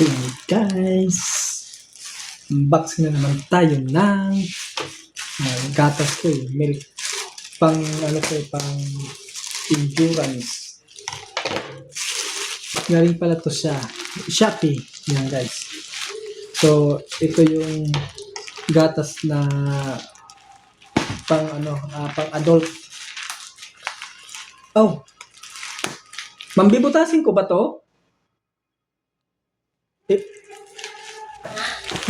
So guys, unboxing na naman tayo ng gatas ko eh. Milk. Pang ano ko eh, pang endurance. Nga rin pala to siya. Shopee. Yan guys. So ito yung gatas na pang ano, pang adult. Oh. Mambibutasin ko ba to?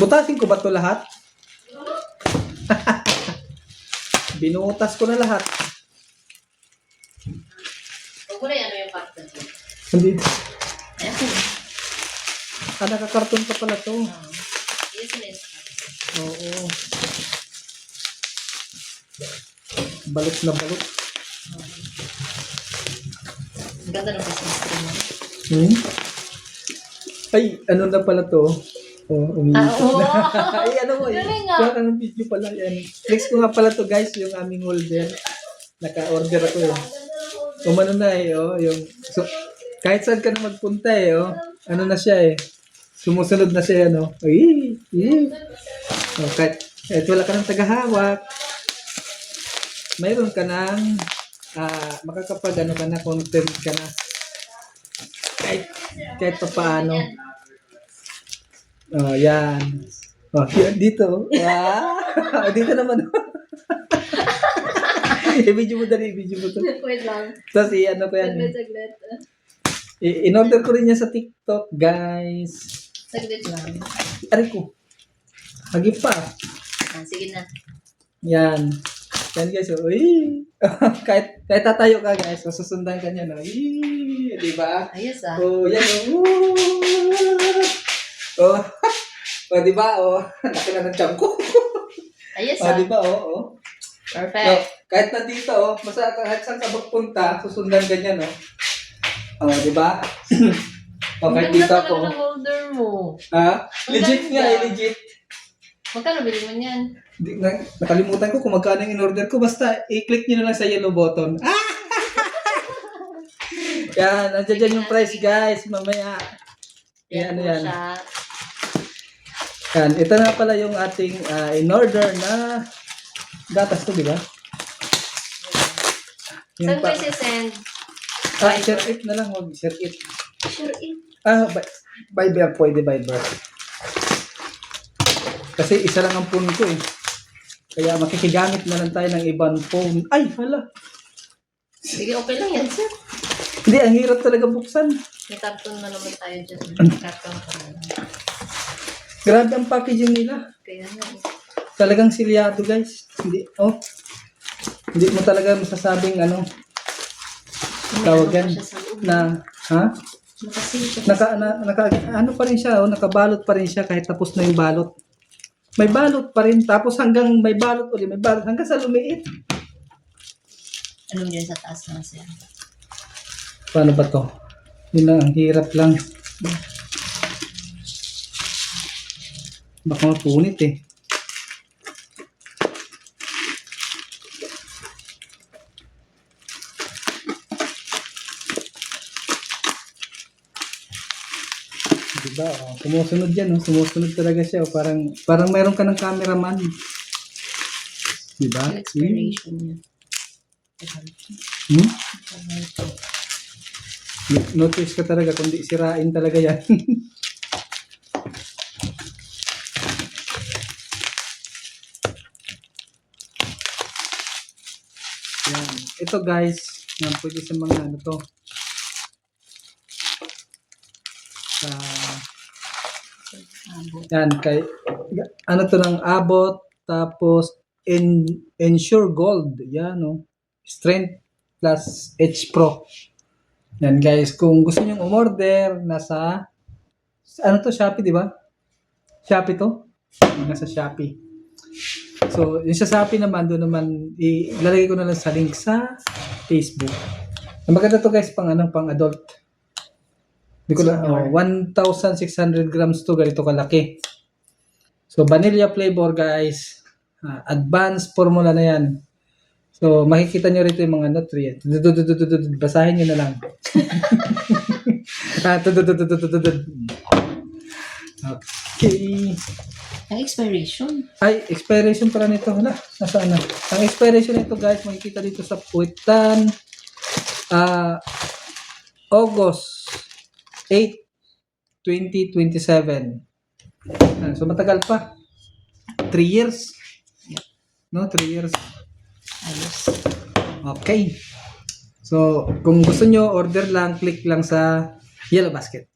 Butasin ko ba to lahat? Binutas ko na lahat. Huwag mo na yan yung carton. Nandito. Ayan ko. Nakakarton pa pala to. Yes, yes. Oo. Balot na balot. Ang ganda ng Christmas tree mo. Ay, ano na pala to? Oh, umiikot oo. na. Ay, ano mo eh. Galing nga. Kung anong video pala yan. Flex ko nga pala to guys, yung aming holder. Naka-order ako yun. Umano na eh, oh. Yung, so, kahit saan ka na magpunta eh, oh. Ano na siya eh. Sumusunod na siya, ano. Ay, oh, kahit wala ka ng tagahawak. Mayroon ka ng makakapag ano ka na, content ka na. Kahit pa paano. Oh, yan. Oh, yan dito. Dito naman. I-video mo dali, i-video mo to. Wait lang. Tapos ano ko yan. Saglit. In-order ko rin yan sa TikTok, guys. Saglit lang. Aray ko. Hagi pa. Sige na. Yan. Yan guys. Oh, kahit tatayo ka guys, susundan ka niya. No? Di ba? Ayos ah. Oh, yan. Oh. Oh, di ba? Oh, laki na ng tiyan ko. Ayos Oh, ah. di ba? Oh. Perfect. No, kahit nandito, oh, basta kahit saan ka magpunta, susundan ganyan, no? Oh, di ba? Oh, kahit dito ako. Ang ganda holder mo. Ha? Legit Ang nga, ganda. legit. Magkano bili mo niyan? Nakalimutan ko kung magkano yung in-order ko. Basta, i-click nyo na lang sa yellow button. Yan, andyan dyan yung price, guys. Mamaya. Yan, ano po yan. siya. Yan, ito na pala yung ating in-order na gatas to, di ba? Saan Yung ko isi-send? share it na lang. Huwag share it. Sure it. Viber, pwede Viber. Kasi isa lang ang phone ko eh. Kaya makikigamit na lang tayo ng ibang phone. Ay, hala. Sige, okay lang yan, sir. Hindi, ang hirap talaga buksan. May karton na naman tayo dyan. Karton pa na lang. Grabe ang packaging nila. Kaya na. Talagang silyado guys. Hindi, oh. Hindi mo talaga masasabing ano. Tawag yan. Na, ha? Ano pa rin siya, oh, nakabalot pa rin siya kahit tapos na yung balot. May balot pa rin, tapos hanggang may balot ulit, may balot hanggang sa lumiit. Anong dyan sa taas na siya? Paano ba to? Yun lang, ang hirap lang. Baka mapunit eh. Diba? Oh, sumusunod yan. Oh. Sumusunod talaga siya. Oh. Parang mayroon ka ng cameraman. Diba? Yung expiration niya. Hmm? Notice ka talaga kundi sirain talaga yan. Yan. Ito guys, yan, pwede sa mga ano to. Yan, ano to ng abot, tapos Ensure Gold. Yan, no. Strength plus H Pro. Yan guys, kung gusto niyo umorder, nasa ano to, Shopee, di ba? Shopee to? Nasa Shopee. So, yung sa Shopee naman, doon naman, ilalagay ko na lang sa link sa Facebook. Ang maganda to guys, pang adult. Hindi ko lang, 1,600 grams to, ganito kalaki. So, vanilla flavor guys. Advanced formula na yan. So, makikita nyo rito yung mga nutrients. Basahin nyo na lang. Okay. Ang expiration. Ay, expiration pala nito. Hala, nasaan na? Ang expiration nito guys, makikita dito sa puwitan. August 8, 2027. So matagal pa. 3 years. No, 3 years. Ayos. Okay. So, kung gusto nyo, order lang, click lang sa Yellow Basket.